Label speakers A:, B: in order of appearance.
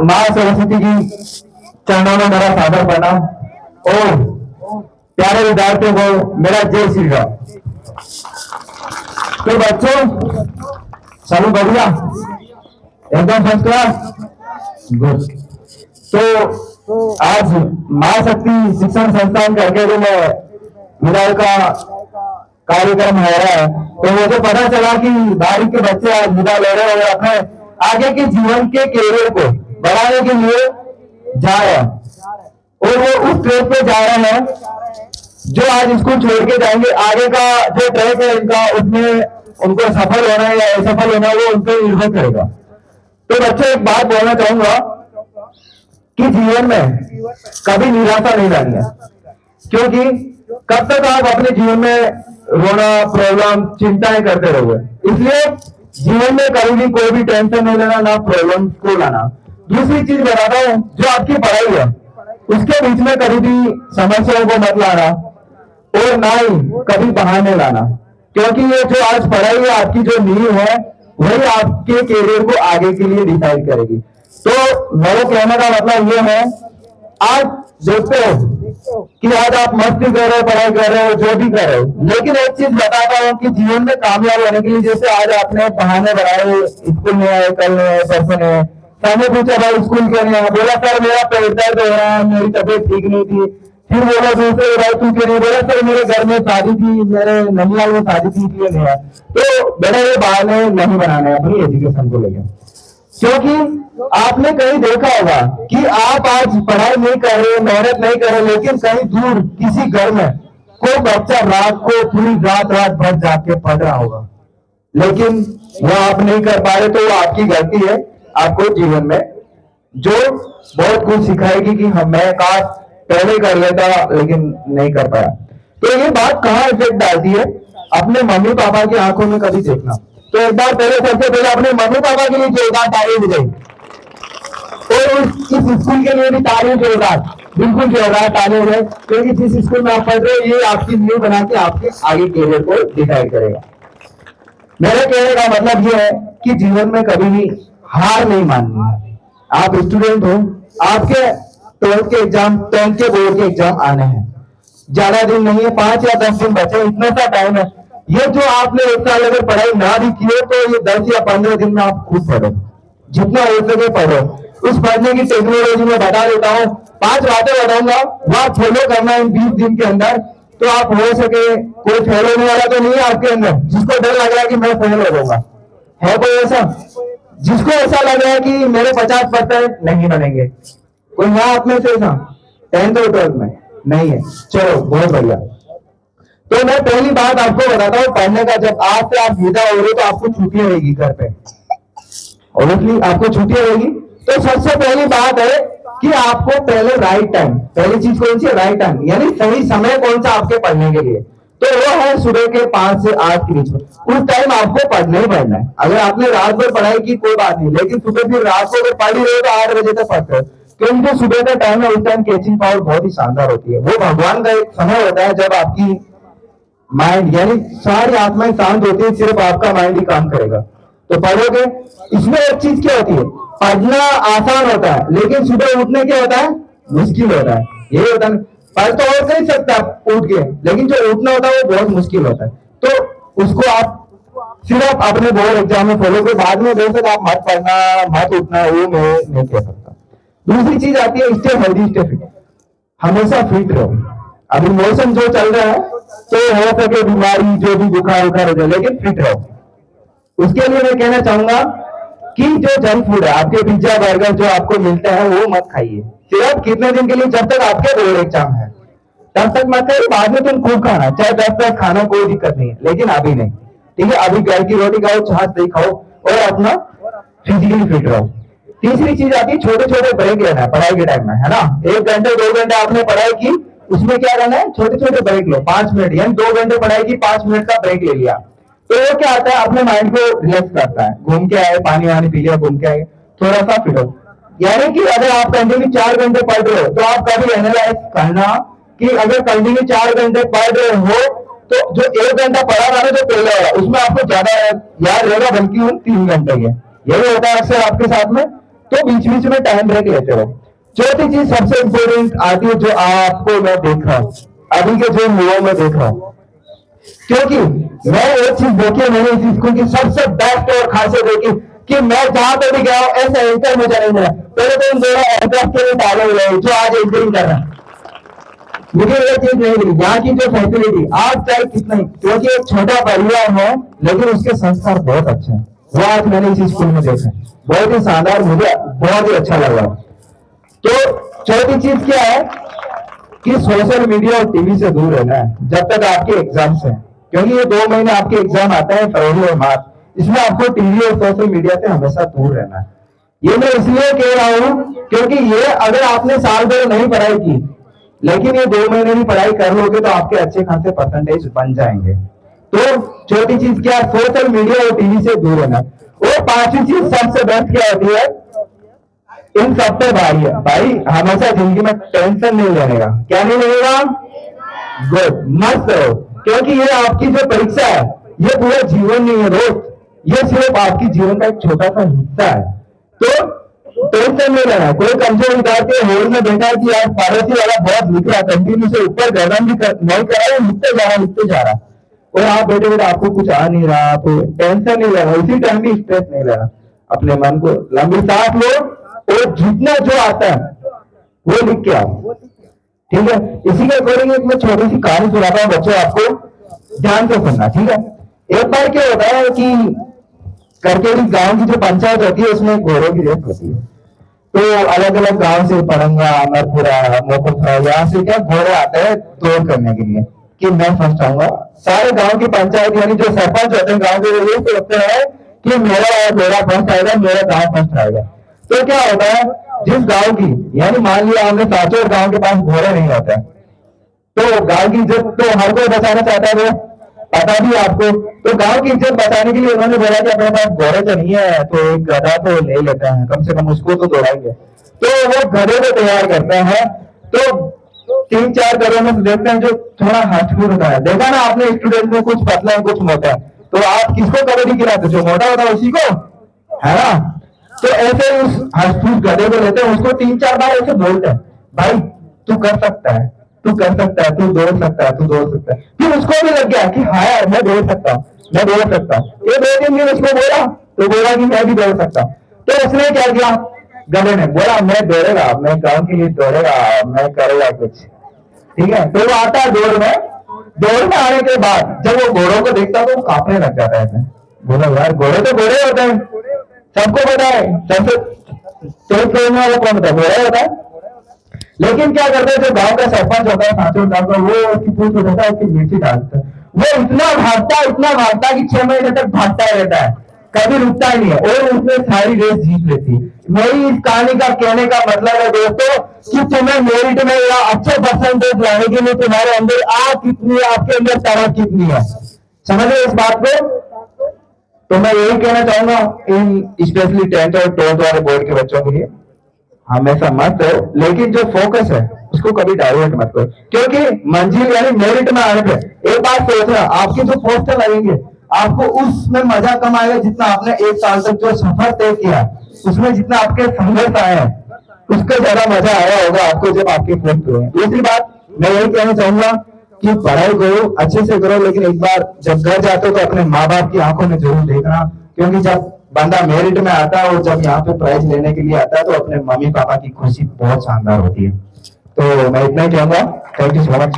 A: माँ सरस्वती की चरणों में मेरा सादर प्रणाम और प्यारे विद्यार्थियों को मेरा जय श्री राम। तो बच्चों चलो बढ़िया, एकदम फर्स्ट क्लास, गुड। तो आज माँ शक्ति शिक्षण संस्थान के अकेले में विदाई का कार्यक्रम हो रहा है। तो मुझे पता चला कि बारिश के बच्चे आज विदा ले रहे हैं और अपने आगे के जीवन के कैरियर को बढ़ाने के लिए जा रहे हैं और वो उस ट्रैक पे जा रहे हैं जो आज स्कूल छोड़ के जाएंगे। आगे का जो ट्रैक है इनका, उसमें उनको सफल होना है या असफल होना है वो उन पर निर्भर करेगा। तो बच्चों एक बात बोलना चाहूंगा कि जीवन में कभी निराशा नहीं लानी है, क्योंकि कब तक आप अपने जीवन में रोना, प्रॉब्लम, चिंताएं करते रहोगे। इसलिए जीवन में कभी भी कोई भी टेंशन नहीं लेना, ना प्रॉब्लम को लाना। दूसरी चीज बताता हूं, जो आपकी पढ़ाई है उसके बीच में कभी भी समस्याओं को मत लाना और ना ही कभी बहाने लाना, क्योंकि ये जो आज पढ़ाई है आपकी जो नींव है वही आपके कैरियर को आगे के लिए डिसाइड करेगी। तो मेरे कहने का मतलब ये है, आज देखते हो कि आज आप मस्ती कर रहे हो, पढ़ाई कर रहे हो, जो भी कर रहे हो, लेकिन एक चीज बताता हूँ कि जीवन में कामयाब होने के लिए जैसे आज आपने बहाने बनाए, स्कूल नहीं आए, कल नहीं आए, परसों नहीं आए, सामने पूछा भाई स्कूल क्यों नहीं आया, बोला सर मेरा पेट दर्द हो रहा है, मेरी तबीयत ठीक नहीं थी। फिर बोला दूसरे भाई तू क्यों नहीं, बोला सर मेरे घर में शादी थी, मेरे ननियाल में शादी थी, इसलिए नहीं आया। तो बेटा ये बहाने नहीं बनाने अपनी एजुकेशन को लेकर, क्योंकि आपने कहीं देखा होगा कि आप आज पढ़ाई नहीं कर रहे, मेहनत नहीं कर रहे, लेकिन कहीं दूर किसी घर में कोई बच्चा रात को पूरी रात भर जाग के पढ़ रहा होगा, लेकिन वो आप नहीं कर पा रहे, तो वो आपकी गलती है। आपको जीवन में जो बहुत कुछ सिखाएगी कि हम मैं काश पहले कर लेता लेकिन नहीं कर पाया। तो ये बात कहाँ इफेक्ट डालती है, अपने मम्मी पापा की आंखों में कभी देखना। तो एक बार पहले सबसे पहले अपने मम्मी पापा के लिए जोरदार ताली बजाई और इस स्कूल के लिए भी ताली जोरदार, बिल्कुल जोरदार ताली बजाई, क्योंकि जिस स्कूल में आप पढ़ रहे हो ये आपकी नींव बना के आपके आगे कैरियर को डिसाइड करेगा। मेरे कहने का मतलब ये है कि जीवन में कभी भी हार नहीं माननी है। आप स्टूडेंट हो, आपके 12th के एग्जाम, 10th के बोर्ड के एग्जाम आने हैं, ज्यादा दिन नहीं है, 5 या 10 दिन बचे, इतना सा टाइम है। ये जो आपने एक साल अगर पढ़ाई ना भी की हो तो ये 10 या 15 दिन में आप खुद पढ़ो, जितना हो सके पढ़ो। उस पढ़ने की टेक्नोलॉजी में बता देता हूँ, 5 बातें बताऊंगा, वह फॉलो करना इन 20 दिन के अंदर, तो आप हो सके। कोई फेल होने वाला तो नहीं है आपके अंदर जिसको डर लग रहा है कि मैं फेल हो जाऊंगा? है कोई ऐसा जिसको ऐसा लग रहा है कि मेरे 50% नहीं बनेंगे? कोई है आप में से ऐसा 10th और 12th में? नहीं है, चलो बहुत बढ़िया। तो मैं पहली बात आपको बताता हूँ पढ़ने का। जब आज से आप विदा हो रहे तो आपको छुट्टी रहेगी घर पे, ऑब्वियसली आपको छुट्टी रहेगी। तो सबसे पहली बात है कि आपको पहले राइट टाइम, पहली चीज कौन सी है? राइट टाइम, यानी सही समय कौन सा आपके पढ़ने के लिए? तो वो है सुबह के 5 से 8 के बीच में। उस टाइम आपको पढ़ना ही पढ़ना है। अगर आपने रात भर पढ़ाई की कोई बात नहीं, लेकिन सुबह फिर रात को अगर पढ़ ही रहे तो 8 बजे तक पढ़ते हो, क्योंकि जो सुबह का टाइम है उस टाइम कैचिंग पावर बहुत ही शानदार होती है। वो भगवान का एक समय होता है जब आपकी माइंड यानी सारी आत्माएं शांत होती है, सिर्फ आपका माइंड ही काम करेगा। तो पढ़ोगे। इसमें एक चीज क्या होती है, पढ़ना आसान होता है लेकिन सुबह उठने क्या होता है? मुश्किल होता है। यही होता है, पढ़ तो और नहीं सकता उठ के, लेकिन जो उठना होता है वो बहुत मुश्किल होता है। तो उसको आप सिर्फ अपने बोर्ड एग्जाम में फॉलो के बाद में बेशक आप मत पढ़ना, मत उठना, वो मैं नहीं कह सकता। दूसरी चीज आती है स्टे हेल्दी, स्टे फिट। हमेशा फिट रहो। अभी मौसम जो चल रहा है तो हो सके बीमारी जो भी बुखार उखार हो जाए, लेकिन फिट रहो। उसके लिए मैं कहना चाहूंगा कि जो जंक फूड है, आपके पिज्जा बर्गर जो आपको मिलता है वो मत खाइए। सिर्फ कितने दिन के लिए? जब तक आपके बोर्ड एग्जाम है तब तक मत खाइए। बाद में तुम खूब खाना, चाहे 10 तक खाना, कोई दिक्कत नहीं है, लेकिन अभी नहीं, ठीक है? अभी घर की रोटी खाओ, छाछ दही खाओ और अपना फिजिकली फिट रहो। तीसरी चीज आती है छोटे छोटे ब्रेक लेना है पढ़ाई के टाइम में, है ना? 1 घंटे 2 घंटे आपने पढ़ाई की, उसमें क्या करना है? छोटे छोटे ब्रेक लो, 5 मिनट, यानी 2 घंटे पढ़ाई की, 5 मिनट का ब्रेक ले लिया। तो वो क्या आता है? अपने माइंड को रिलैक्स करता है। घूम के आए, पानी वानी पी लिया, घूम के आए, थोड़ा सा फिट हो। यानी कि अगर आप कंटिन्यू 4 घंटे पढ़ रहे हो तो आप कभी एनालाइज करना कि अगर कंटिन्यू 4 घंटे पढ़ रहे हो तो जो 1 घंटा पढ़ा था ना, जो पहले वाला, उसमें आपको ज्यादा याद रहेगा बल्कि उन 3 घंटे के। यही होता है अक्सर आपके साथ में। तो बीच बीच में टाइम ब्रेक लेते हो। चौथी चीज सबसे इंपॉर्टेंट आती है, जो आपको मैं देख रहा हूं, अभी के जो युवाओं में देख रहा हूं, क्योंकि मैं एक चीज देखी, मैंने इस स्कूल की सबसे बेस्ट और खासियत देखी कि मैं जहां पर भी गया हूं ऐसा एंकर मुझे नहीं मिला। पहले तो इन दोनों एयरक्राफ्ट के लिए डाले हुए हैं जो आज एंकरिंग कर रहा है, मुझे ये चीज नहीं मिली। यहाँ की जो फैसिलिटी आप चाहे कितना ही, क्योंकि एक छोटा परिवार है लेकिन उसके संस्कार बहुत अच्छे हैं, वो आज मैंने इस स्कूल में देखा, बहुत ही शानदार, मुझे बहुत ही अच्छा लगा। तो चौथी चीज क्या है कि सोशल मीडिया और टीवी से दूर रहना है जब तक आपके एग्जाम्स हैं, क्योंकि ये 2 महीने आपके एग्जाम आते हैं फरवरी और मार्च, इसमें आपको टीवी और सोशल मीडिया से हमेशा दूर रहना है। ये मैं इसलिए कह रहा हूं क्योंकि ये अगर आपने साल भर नहीं पढ़ाई की लेकिन ये 2 महीने की पढ़ाई कर लोगे तो आपके अच्छे खासे परसेंटेज बन जाएंगे। तो चौथी चीज क्या है, सोशल मीडिया और टीवी से दूर रहना। और पांचवी चीज सबसे बेस्ट क्या होती है, इन सब पे भाई है भाई, हमेशा जिंदगी में टेंशन नहीं लेने का। क्या नहीं लेगा? गुड, मस्त रहो, क्योंकि ये आपकी जो परीक्षा है ये पूरा जीवन नहीं है दोस्त, ये सिर्फ आपकी जीवन का एक छोटा सा हिस्सा है। तो टेंशन नहीं लेना। कोई कमजोर विद्यार्थी होड़ में बैठा है कि यार पारसी वाला बहुत लिख रहा, कंटिन्यू से ऊपर गर्दन भी नहीं कर रहा है, लिखते जा रहा, और आप बैठे बैठे आपको कुछ आ नहीं रहा, तो टेंशन नहीं लेना, इसी टाइम भी स्ट्रेस नहीं लेना। अपने मन को लंबी सांस लो और जितना जो आता है वो लिख के आओ, ठीक है। इसी के अकॉर्डिंग एक मैं छोटी सी कहानी सुनाता हूँ बच्चों, आपको ध्यान से सुनना, ठीक है। एक बार क्या होता है कि करकेरी गांव की जो पंचायत होती है उसमें घोड़ों की रेस होती है। तो अलग अलग गांव से पड़ंगा, अमरपुरा, मोकुफा, यहाँ से क्या घोड़े आते हैं दौड़ करने के लिए कि मैं फर्स्ट आऊंगा। सारे गांव की पंचायत यानी जो सरपंच होते हैं गांव के, ये सोचते हैं कि मेरा फर्स्ट आएगा, मेरा गांव फर्स्ट आएगा। तो क्या होता है, जिस गांव की यानी मान लिया हमने साचोर गांव के पास घोड़े नहीं होते, तो गांव की इज्जत तो हर कोई बचाना चाहता है, वो पता भी आपको। तो गांव की इज्जत बचाने के लिए उन्होंने बोला कि अपने पास घोड़े तो नहीं है तो एक गधा तो ले लेते हैं, कम से कम उसको तो दौड़ाएंगे। तो वो गधे को तैयार करते हैं। तो 3-4 गधों में देखते हैं जो थोड़ा हठफुट होता है, देखा ना आपने स्टूडेंट में कुछ पतला है कुछ मोटा है, तो आप किसको कबड्डी खिलाते, जो मोटा होता है उसी को, है ना। तो ऐसे उस हठफुट गधे को लेते हैं, उसको 3-4 बार ऐसे बोलते हैं, भाई तू कर सकता है, तू कर सकता है, तू दौड़ सकता है, तू दौड़ सकता है। फिर उसको भी लग गया कि हाँ यार मैं दौड़ सकता हूँ, मैं दौड़ सकता हूँ। ये 2 दिन में उसको बोला तो बोला कि मैं भी दौड़ सकता हूँ। तो उसने क्या किया, गधे ने बोला मैं दौड़ेगा, मैं गांव के लिए दौड़ेगा, मैं करेगा कुछ, ठीक है। तो वो आता है दौड़ में आने के बाद जब वो घोड़ों को देखता है तो वो कांपने लग जाता है। बोला यार घोड़े तो घोड़े होते हैं, सबको पता है, सबसे तेज दौड़ने वाला कौन होता है, घोड़ा होता है। लेकिन क्या करते हैं, जो गांव का सरपंच होता है साचोर गांव का, वो उसकी पूछ होता है, उसकी मिर्ची डालता है, वो इतना भागता कि 6 महीने तक भागता रहता है, कभी रुकता ही नहीं है, और उसने सारी रेस जीत लेती है। मेरी इस कहानी का कहने का मतलब है दोस्तों कि तुम्हें मेरिट में या अच्छे परसेंटेज लाने के लिए तुम्हारे अंदर आग कितनी है, आपके अंदर ताकत कितनी है, समझे इस बात को। तो मैं यही कहना चाहूंगा इन स्पेशली 10th और 12th वाले बोर्ड के बच्चों के लिए, हमेशा मत हो, लेकिन जो फोकस है उसको कभी डाइवर्ट मत करो, क्योंकि मंजिल यानी मेरिट में आने पे एक बात सोचना, आपके जो पोस्टर लगेंगे आपको उसमें मजा कम आएगा जितना आपने 1 साल तक जो सफर तय किया उसमें जितना आपके संघर्ष आए हैं उसका ज्यादा मजा आया होगा आपको जब आपके पोस्ट हुए। दूसरी बात मैं यही कहना चाहूंगा कि पढ़ाई करो, अच्छे से करो, लेकिन एक बार जब घर जाते हो तो अपने माँ बाप की आंखों में जरूर देखना, क्योंकि जब बंदा मेरिट में आता है और जब यहाँ पे प्राइज लेने के लिए आता है तो अपने मम्मी पापा की खुशी बहुत शानदार होती है। तो मैं इतना ही कहूंगा, थैंक यू सो मच।